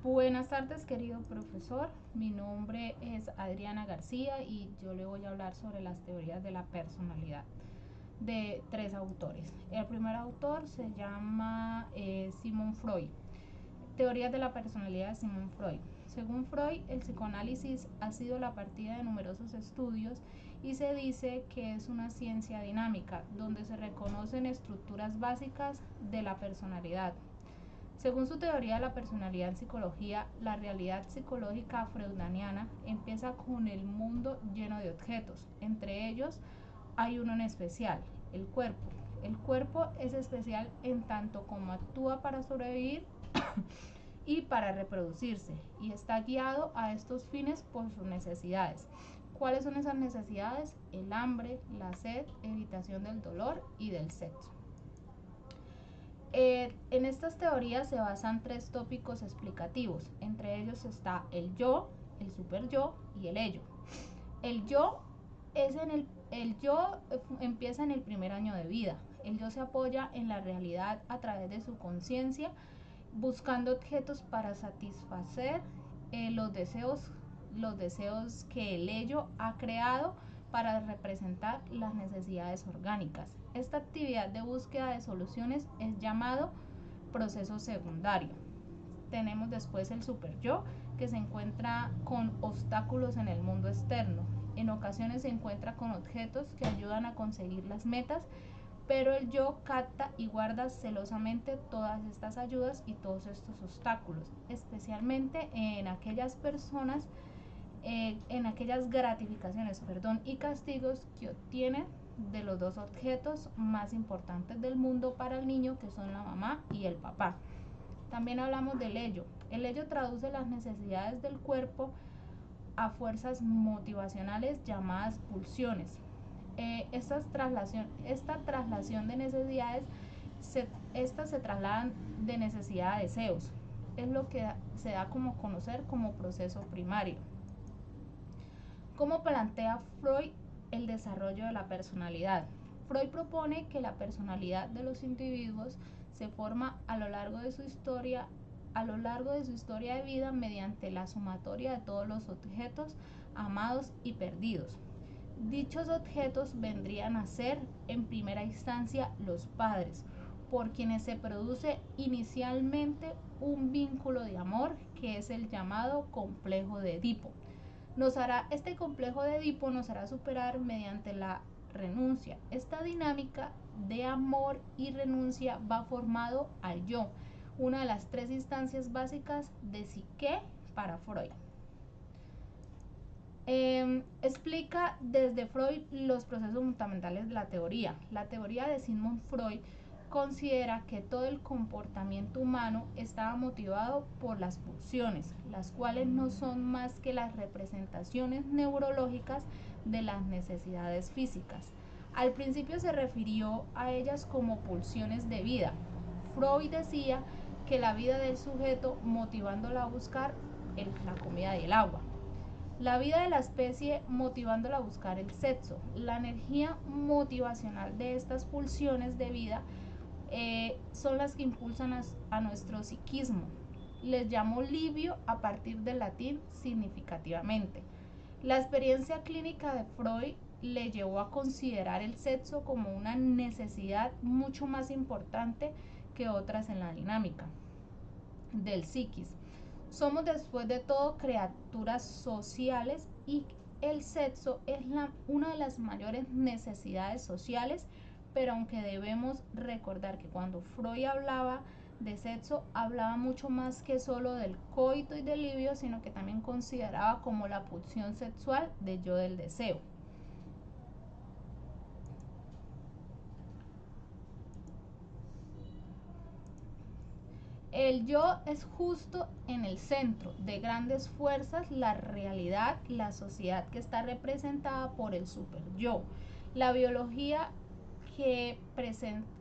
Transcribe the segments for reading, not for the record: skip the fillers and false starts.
Buenas tardes, querido profesor. Mi nombre es Adriana García y yo le voy a hablar sobre las teorías de la personalidad de tres autores. El primer autor se llama Sigmund Freud. Teorías de la personalidad de Sigmund Freud. Según Freud, el psicoanálisis ha sido la partida de numerosos estudios y se dice que es una ciencia dinámica donde se reconocen estructuras básicas de la personalidad. Según su teoría de la personalidad en psicología, la realidad psicológica freudiana empieza con el mundo lleno de objetos. Entre ellos hay uno en especial, el cuerpo. El cuerpo es especial en tanto como actúa para sobrevivir y para reproducirse, y está guiado a estos fines por sus necesidades. ¿Cuáles son esas necesidades? El hambre, la sed, evitación del dolor y del sexo. En estas teorías se basan tres tópicos explicativos. Entre ellos está el yo, el superyo y el ello. El yo empieza en el primer año de vida. El yo se apoya en la realidad a través de su conciencia, buscando objetos para satisfacer los deseos que el ello ha creado para representar las necesidades orgánicas. Esta actividad de búsqueda de soluciones es llamado proceso secundario. Tenemos después el superyo, que se encuentra con obstáculos en el mundo externo. En ocasiones se encuentra con objetos que ayudan a conseguir las metas, pero el yo capta y guarda celosamente todas estas ayudas y todos estos obstáculos, especialmente en aquellas personas, en aquellas gratificaciones, y castigos que obtiene de los dos objetos más importantes del mundo para el niño, que son la mamá y el papá. También hablamos del ello. El ello traduce las necesidades del cuerpo a fuerzas motivacionales llamadas pulsiones. Esta traslación de necesidades, estas se trasladan de necesidad a deseos. Es lo que se da como conocer como proceso primario. ¿Cómo plantea Freud el desarrollo de la personalidad? Freud propone que la personalidad de los individuos se forma a lo largo de su historia de vida mediante la sumatoria de todos los objetos amados y perdidos. Dichos objetos vendrían a ser, en primera instancia, los padres, por quienes se produce inicialmente un vínculo de amor que es el llamado complejo de Edipo. Este complejo de Edipo nos hará superar mediante la renuncia. Esta dinámica de amor y renuncia va formado al yo, una de las tres instancias básicas de psique para Freud. Explica desde Freud los procesos fundamentales de la teoría. La teoría de Sigmund Freud considera que todo el comportamiento humano estaba motivado por las pulsiones, las cuales no son más que las representaciones neurológicas de las necesidades físicas. Al principio se refirió a ellas como pulsiones de vida. Freud decía que la vida del sujeto motivándola a buscar la comida y el agua. La vida de la especie motivándola a buscar el sexo. La energía motivacional de estas pulsiones de vida son las que impulsan a nuestro psiquismo. Les llamo livio a partir del latín significativamente. La experiencia clínica de Freud le llevó a considerar el sexo como una necesidad mucho más importante que otras en la dinámica del psiquis. Somos después de todo criaturas sociales y el sexo es una de las mayores necesidades sociales, pero aunque debemos recordar que cuando Freud hablaba de sexo, hablaba mucho más que solo del coito y del libido, sino que también consideraba como la pulsión sexual del yo del deseo. El yo es justo en el centro de grandes fuerzas, la realidad, la sociedad que está representada por el superyo, la biología que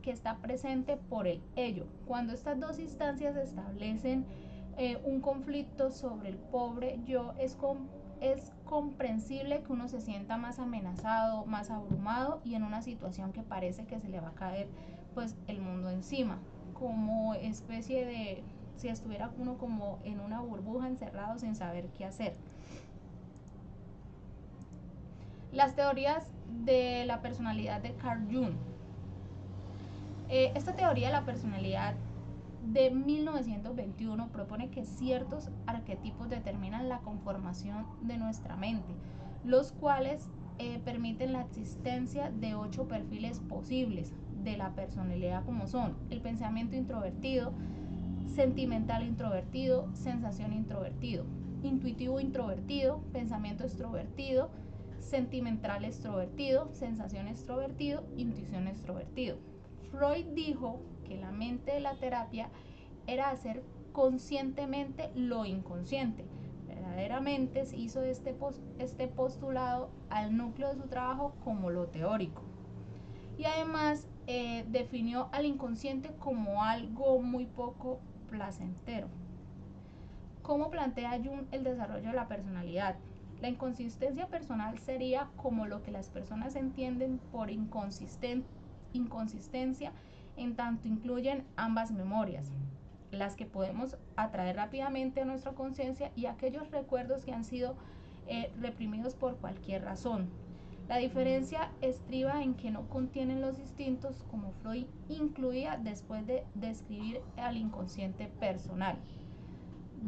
está presente por el ello. Cuando estas dos instancias establecen un conflicto sobre el pobre yo, es comprensible que uno se sienta más amenazado, más abrumado y en una situación que parece que se le va a caer pues el mundo encima, como especie si estuviera uno como en una burbuja encerrado sin saber qué hacer. Las teorías de la personalidad de Carl Jung. Esta teoría de la personalidad de 1921 propone que ciertos arquetipos determinan la conformación de nuestra mente, los cuales permiten la existencia de 8 perfiles posibles de la personalidad, como son el pensamiento introvertido, sentimental introvertido, sensación introvertido, intuitivo introvertido, pensamiento extrovertido, sentimental extrovertido, sensación extrovertido, intuición extrovertido. Freud dijo que la mente de la terapia era hacer conscientemente lo inconsciente. Verdaderamente se hizo este postulado al núcleo de su trabajo como lo teórico. Y además definió al inconsciente como algo muy poco placentero. ¿Cómo plantea Jung el desarrollo de la personalidad? La inconsistencia personal sería como lo que las personas entienden por inconsistencia, en tanto incluyen ambas memorias, las que podemos atraer rápidamente a nuestra conciencia y aquellos recuerdos que han sido reprimidos por cualquier razón. La diferencia estriba en que no contienen los instintos como Freud incluía después de describir al inconsciente personal.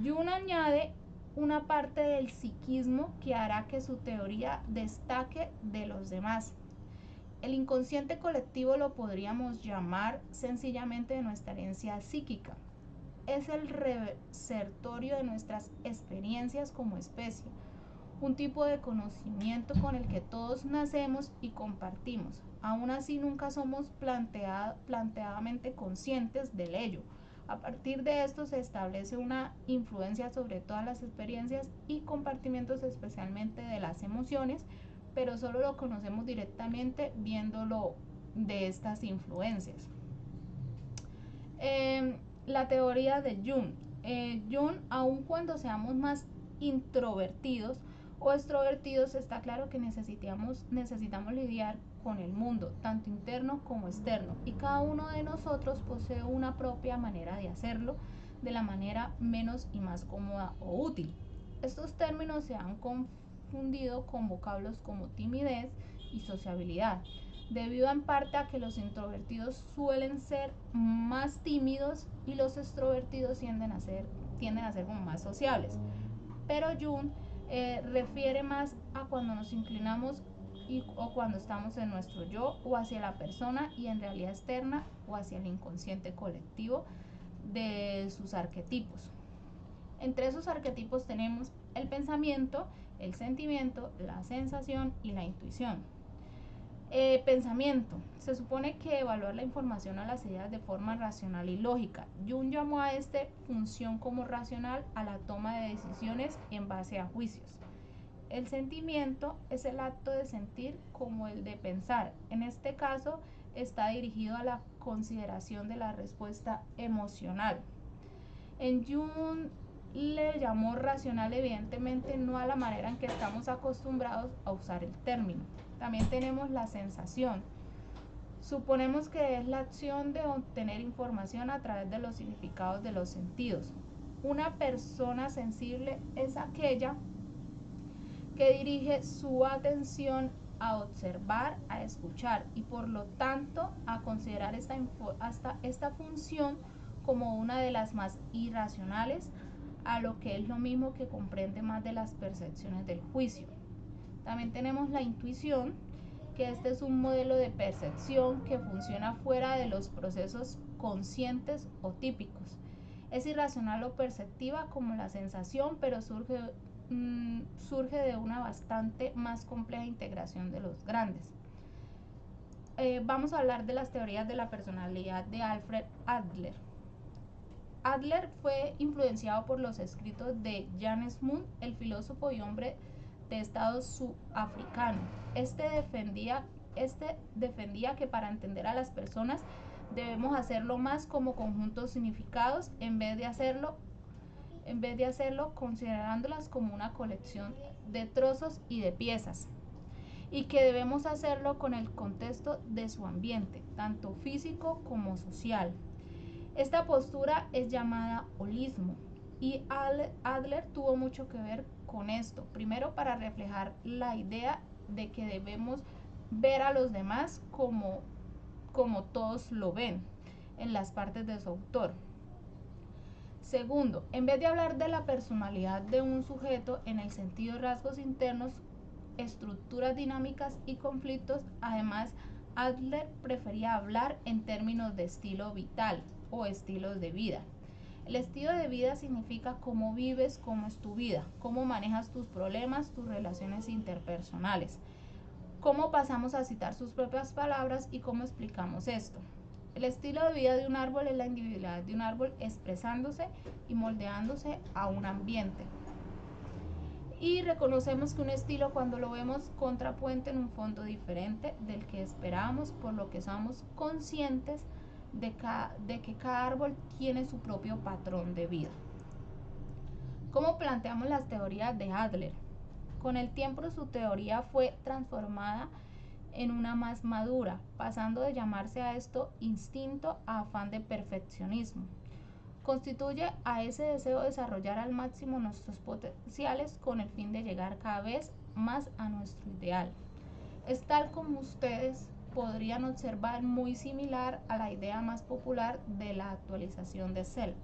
Jung añade una parte del psiquismo que hará que su teoría destaque de los demás. El inconsciente colectivo lo podríamos llamar sencillamente de nuestra herencia psíquica. Es el repertorio de nuestras experiencias como especie, un tipo de conocimiento con el que todos nacemos y compartimos. Aún así nunca somos planteadamente conscientes de ello. A partir de esto se establece una influencia sobre todas las experiencias y compartimientos, especialmente de las emociones, pero solo lo conocemos directamente viéndolo de estas influencias. La teoría de Jung. Jung, aun cuando seamos más introvertidos o extrovertidos, está claro que necesitamos lidiar con el mundo, tanto interno como externo, y cada uno de nosotros posee una propia manera de hacerlo, de la manera menos y más cómoda o útil. Estos términos se han confundido con vocablos como timidez y sociabilidad, debido en parte a que los introvertidos suelen ser más tímidos y los extrovertidos tienden a ser como más sociables. Pero Jung refiere más a cuando nos inclinamos o cuando estamos en nuestro yo o hacia la persona y en realidad externa o hacia el inconsciente colectivo de sus arquetipos. Entre esos arquetipos tenemos el pensamiento, el sentimiento, la sensación y la intuición. Pensamiento. Se supone que evaluar la información o las ideas de forma racional y lógica. Jung llamó a esta función como racional a la toma de decisiones en base a juicios. El sentimiento es el acto de sentir como el de pensar. En este caso está dirigido a la consideración de la respuesta emocional. En Jung le llamó racional evidentemente no a la manera en que estamos acostumbrados a usar el término. También tenemos la sensación. Suponemos que es la acción de obtener información a través de los significados de los sentidos. Una persona sensible es aquella que dirige su atención a observar, a escuchar y por lo tanto a considerar esta función como una de las más irracionales, a lo que es lo mismo que comprende más de las percepciones del juicio. También tenemos la intuición, que este es un modelo de percepción que funciona fuera de los procesos conscientes o típicos. Es irracional o perceptiva como la sensación, pero surge de una bastante más compleja integración de los grandes. Vamos a hablar de las teorías de la personalidad de Alfred Adler. Adler fue influenciado por los escritos de Jan Smuts, el filósofo y hombre de Estado sudafricano. Este defendía que para entender a las personas debemos hacerlo más como conjuntos significados en vez de hacerlo considerándolas como una colección de trozos y de piezas, y que debemos hacerlo con el contexto de su ambiente, tanto físico como social. Esta postura es llamada holismo y Adler tuvo mucho que ver con esto. Primero, para reflejar la idea de que debemos ver a los demás como todos lo ven en las partes de su autor. Segundo, en vez de hablar de la personalidad de un sujeto en el sentido de rasgos internos, estructuras dinámicas y conflictos, además Adler prefería hablar en términos de estilo vital o estilos de vida. El estilo de vida significa cómo vives, cómo es tu vida, cómo manejas tus problemas, tus relaciones interpersonales, cómo pasamos a citar sus propias palabras y cómo explicamos esto. El estilo de vida de un árbol es la individualidad de un árbol expresándose y moldeándose a un ambiente. Y reconocemos que un estilo, cuando lo vemos, contrapuente en un fondo diferente del que esperábamos, por lo que somos conscientes de que cada árbol tiene su propio patrón de vida. ¿Cómo planteamos las teorías de Adler? Con el tiempo su teoría fue transformada en una más madura, pasando de llamarse a esto instinto a afán de perfeccionismo. Constituye a ese deseo de desarrollar al máximo nuestros potenciales con el fin de llegar cada vez más a nuestro ideal. Es tal como ustedes podrían observar, muy similar a la idea más popular de la actualización de self.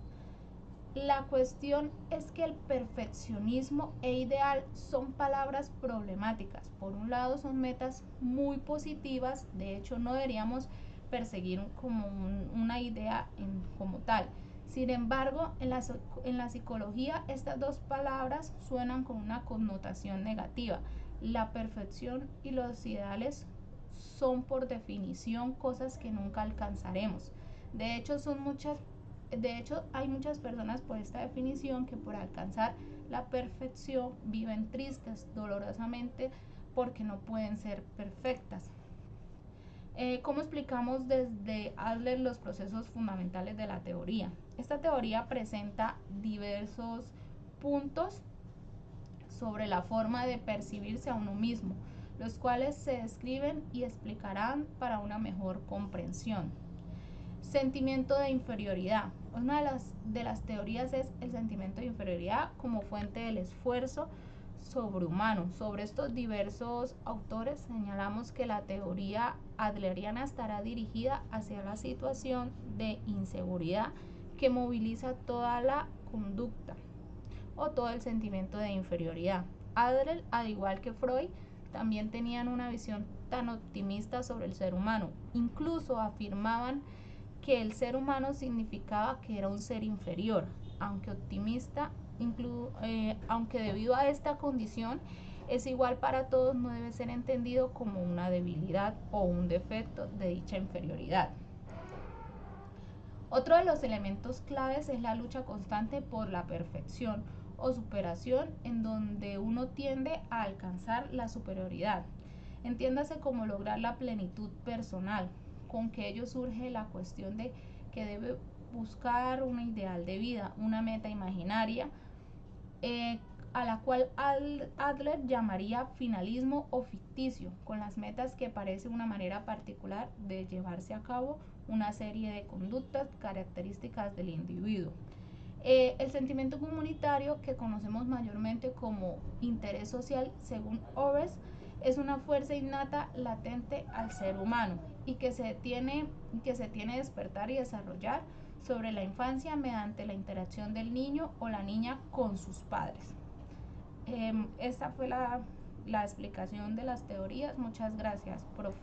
La cuestión es que el perfeccionismo e ideal son palabras problemáticas. Por un lado son metas muy positivas, de hecho no deberíamos perseguir como una idea como tal. Sin embargo, en la psicología estas dos palabras suenan con una connotación negativa. La perfección y los ideales son por definición cosas que nunca alcanzaremos. De hecho, hay muchas personas por esta definición que por alcanzar la perfección viven tristes dolorosamente porque no pueden ser perfectas. ¿Cómo explicamos desde Adler los procesos fundamentales de la teoría? Esta teoría presenta diversos puntos sobre la forma de percibirse a uno mismo, los cuales se describen y explicarán para una mejor comprensión. Sentimiento de inferioridad. Una de las teorías es el sentimiento de inferioridad como fuente del esfuerzo sobrehumano. Sobre estos diversos autores señalamos que la teoría adleriana estará dirigida hacia la situación de inseguridad que moviliza toda la conducta o todo el sentimiento de inferioridad. Adler, al igual que Freud, también tenían una visión tan optimista sobre el ser humano. Incluso afirmaban que el ser humano significaba que era un ser inferior, aunque optimista, aunque debido a esta condición es igual para todos, no debe ser entendido como una debilidad o un defecto de dicha inferioridad. Otro de los elementos claves es la lucha constante por la perfección o superación, en donde uno tiende a alcanzar la superioridad. Entiéndase como lograr la plenitud personal. Con que ello surge la cuestión de que debe buscar un ideal de vida, una meta imaginaria, a la cual Adler llamaría finalismo o ficticio, con las metas que parece una manera particular de llevarse a cabo una serie de conductas características del individuo. El sentimiento comunitario, que conocemos mayormente como interés social, según Hobbes, es una fuerza innata latente al ser humano y que se tiene a despertar y desarrollar sobre la infancia mediante la interacción del niño o la niña con sus padres. Esta fue la explicación de las teorías. Muchas gracias, profe.